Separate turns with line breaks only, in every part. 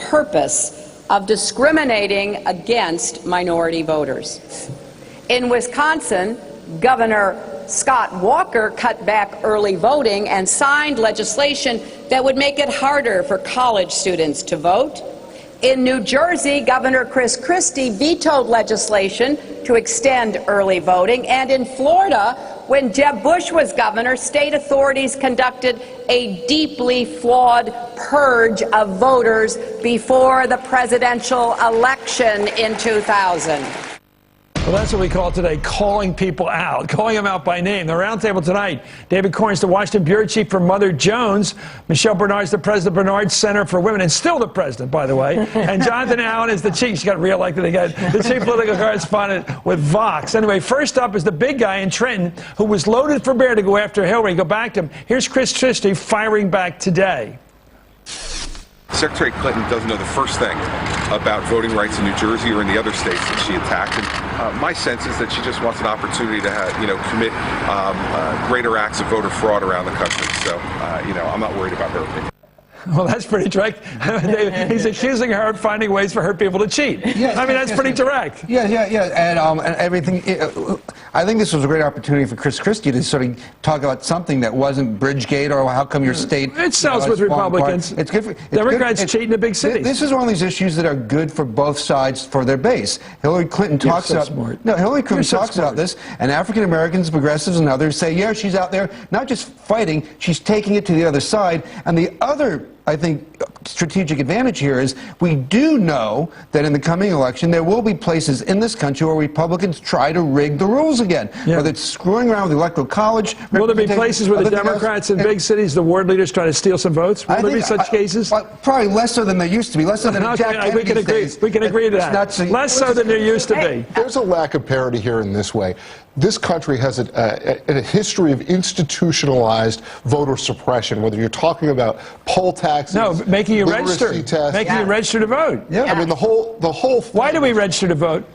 purpose of discriminating against minority voters. In Wisconsin, Governor Scott Walker cut back early voting and signed legislation that would make it harder for college students to vote. In New Jersey, Governor Chris Christie vetoed legislation to extend early voting. And in Florida, when Jeb Bush was governor, state authorities conducted a deeply flawed purge of voters before the presidential election in 2000.
Well, that's what we call today calling people out, calling them out by name. The roundtable tonight, David Corns, the Washington Bureau Chief for Mother Jones. Michelle Bernard's the president of Bernard Center for Women, and still the president, by the way. And Jonathan Allen is the chief. She got reelected again. The chief political correspondent with Vox. Anyway, first up is the big guy in Trenton who was loaded for bear to go after Hillary. Go back to him. Here's Chris Christie firing back today.
Secretary Clinton doesn't know the first thing about voting rights in New Jersey or in the other states that she attacked. And my sense is that she just wants an opportunity to have, commit greater acts of voter fraud around the country. So, I'm not worried about her opinion.
Well, that's pretty direct. He's accusing her of finding ways for her people to cheat.
Yes,
I mean, that's pretty direct.
Yeah. And everything. I think this was a great opportunity for Chris Christie to sort of talk about something that wasn't Bridgegate or how come your state.
It sells with Republicans.
It's good for
Democrats cheat in the big cities.
This is one of these issues that are good for both sides for their base. Hillary Clinton talks about. No, Hillary Clinton talks about this, and African Americans, progressives, and others say, yeah, she's out there not just fighting, she's taking it to the other side. And the other, I think, strategic advantage here is we do know that in the coming election there will be places in this country where Republicans try to rig the rules again. Yeah. Whether it's screwing around with the Electoral College.
Will there be places where the Democrats in big cities, the ward leaders, try to steal some votes? Will there be such cases?
Probably less so than there used to be. Less so than Jack Kennedy's days.
We can agree to that. Less so than there used to be.
There's a lack of parity here in this way. This country has a history of institutionalized voter suppression, whether you're talking about poll taxes,
making you register, you register to vote.
Yeah, I mean the whole thing.
Why do we register to vote?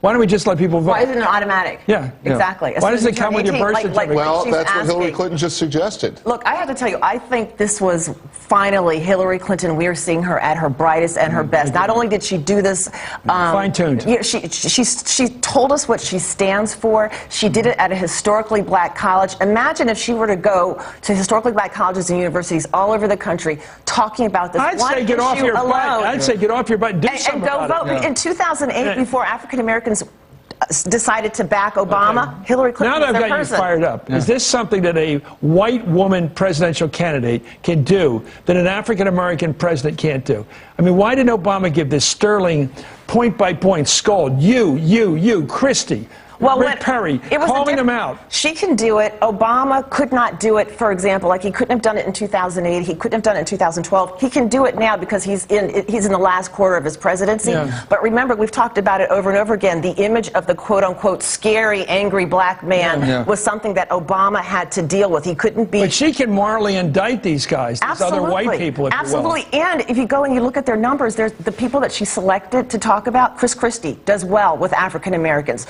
Why don't we just let people vote?
Why isn't it automatic?
Yeah.
Exactly.
Why does it come with your birth certificate?
Well, that's what Hillary Clinton just suggested.
Look, I have to tell you, I think this was finally Hillary Clinton. We are seeing her at her brightest and her best. Not only did she do this,
fine-tuned.
She told us what she stands for. She did it at a historically black college. Imagine if she were to go to historically black colleges and universities all over the country talking about this
I'd
one
say get off your butt. I'd say get off your butt and do something about it.
And go vote. In 2008, before African Americans decided to back Obama, Hillary Clinton was their person.
Now that I've got you fired up, is this something that a white woman presidential candidate can do that an African-American president can't do? I mean, why didn't Obama give this sterling point-by-point scold? You, Christie, Rick Perry, calling them out.
She can do it. Obama could not do it, for example, like he couldn't have done it in 2008. He couldn't have done it in 2012. He can do it now because he's in the last quarter of his presidency. Yeah. But remember, we've talked about it over and over again. The image of the quote-unquote scary, angry black man was something that Obama had to deal with. He couldn't be...
But she can morally indict these guys, these other white people, if
Absolutely.
you will.
And if you go and you look at their numbers, there's the people that she selected to talk about. Chris Christie does well with African Americans.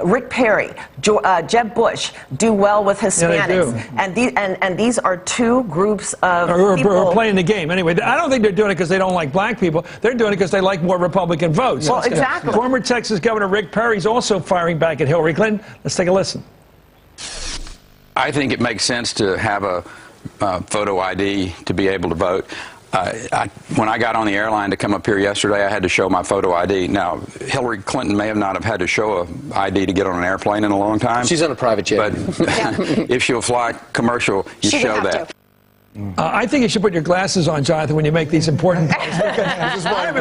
Rick Perry, Jeb Bush do well with Hispanics, and these are two groups of people
who are playing the game. Anyway, I don't think they're doing it because they don't like black people. They're doing it because they like more Republican votes.
Well, exactly.
Former Texas Governor Rick Perry's also firing back at Hillary Clinton. Let's take a listen.
I think it makes sense to have a photo ID to be able to vote. When I got on the airline to come up here yesterday, I had to show my photo ID. Now, Hillary Clinton may have not have had to show an ID to get on an airplane in a long time.
She's on a private jet.
But if she'll fly commercial, you show that.
I think you should put your glasses on, Jonathan, when you make these important points.
Look how smart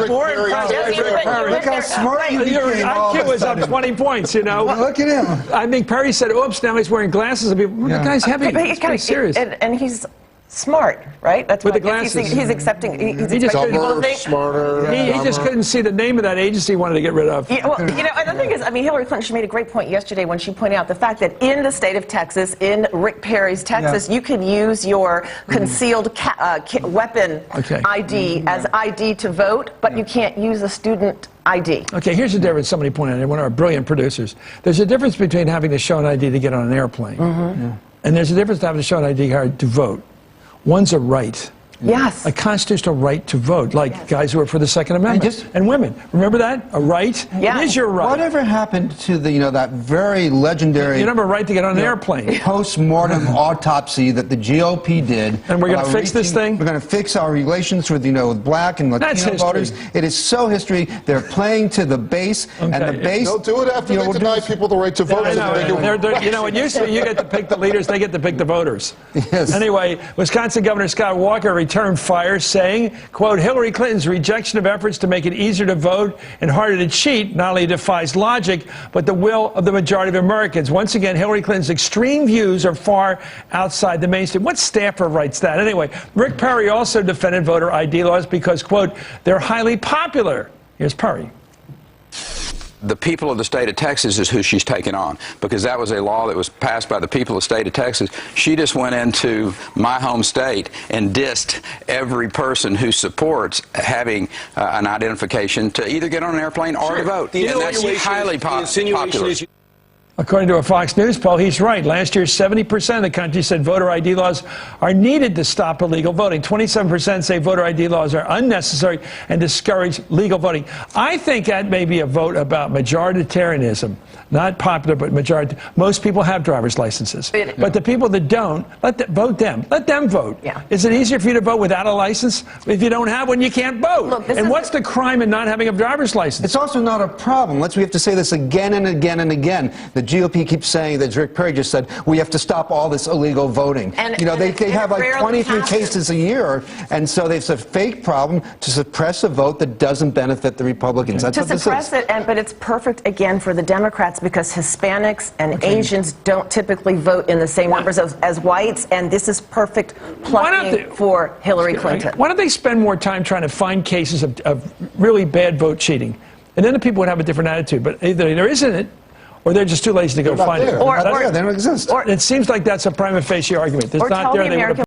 you became.
Your IQ is up 20 points, you know.
Look at him.
I think Perry said, oops, now he's wearing glasses. The guy's heavy. He's pretty serious.
And he's smart, right? That's
with the glasses.
He's accepting.
He just
smarter.
He just couldn't see the name of that agency he wanted to get rid of.
Yeah, well, you know, and the thing is, I mean, Hillary Clinton, she made a great point yesterday when she pointed out the fact that in the state of Texas, in Rick Perry's Texas, you can use your concealed weapon ID as ID to vote, but you can't use a student ID.
Okay, here's the difference. Somebody pointed out, one of our brilliant producers. There's a difference between having to show an ID to get on an airplane, and there's a difference to having to show an ID card to vote. One's a right.
Yes.
A constitutional right to vote, like guys who are for the Second Amendment. And women. Remember that? A right?
Yeah.
It is your right.
Whatever happened to the, that very legendary...
You have a right to get on an airplane.
Post-mortem autopsy that the GOP did.
And we're going to fix this thing?
We're going to fix our relations with, with black and Latino voters. It is so history. They're playing to the base, and the base...
They'll do it after they deny people the right to vote.
It used to, you get to pick the leaders, they get to pick the voters.
Yes.
Anyway, Wisconsin Governor Scott Walker returned fire, saying, quote, Hillary Clinton's rejection of efforts to make it easier to vote and harder to cheat not only defies logic, but the will of the majority of Americans. Once again, Hillary Clinton's extreme views are far outside the mainstream. What staffer writes that? Anyway, Rick Perry also defended voter ID laws because, quote, they're highly popular. Here's Perry.
The people of the state of Texas is who she's taken on, because that was a law that was passed by the people of the state of Texas. She just went into my home state and dissed every person who supports having an identification to either get on an airplane or to vote. And that's highly popular.
According to a Fox News poll, he's right. Last year, 70% of the country said voter ID laws are needed to stop illegal voting. 27% say voter ID laws are unnecessary and discourage legal voting. I think that may be a vote about majoritarianism. Not popular, but majority. Most people have driver's licenses. But the people that don't, vote them. Let them vote.
Yeah.
Is it easier for you to vote without a license? If you don't have one, you can't vote.
Look,
and what's the crime in not having a driver's license?
It's also not a problem. We have to say this again and again and again. The GOP keeps saying, that Rick Perry just said, we have to stop all this illegal voting. They have like 23 cases a year, and so it's a fake problem to suppress a vote that doesn't benefit the Republicans. That's what this is.
To suppress it, but it's perfect, again, for the Democrats because Hispanics and Asians don't typically vote in the same numbers as whites, and this is perfect plucking for Hillary Clinton.
Why don't they spend more time trying to find cases of really bad vote cheating? And then the people would have a different attitude. But either there isn't it, or they're just too lazy to go find it.
They don't exist.
It seems like that's a prima facie argument. There's not there.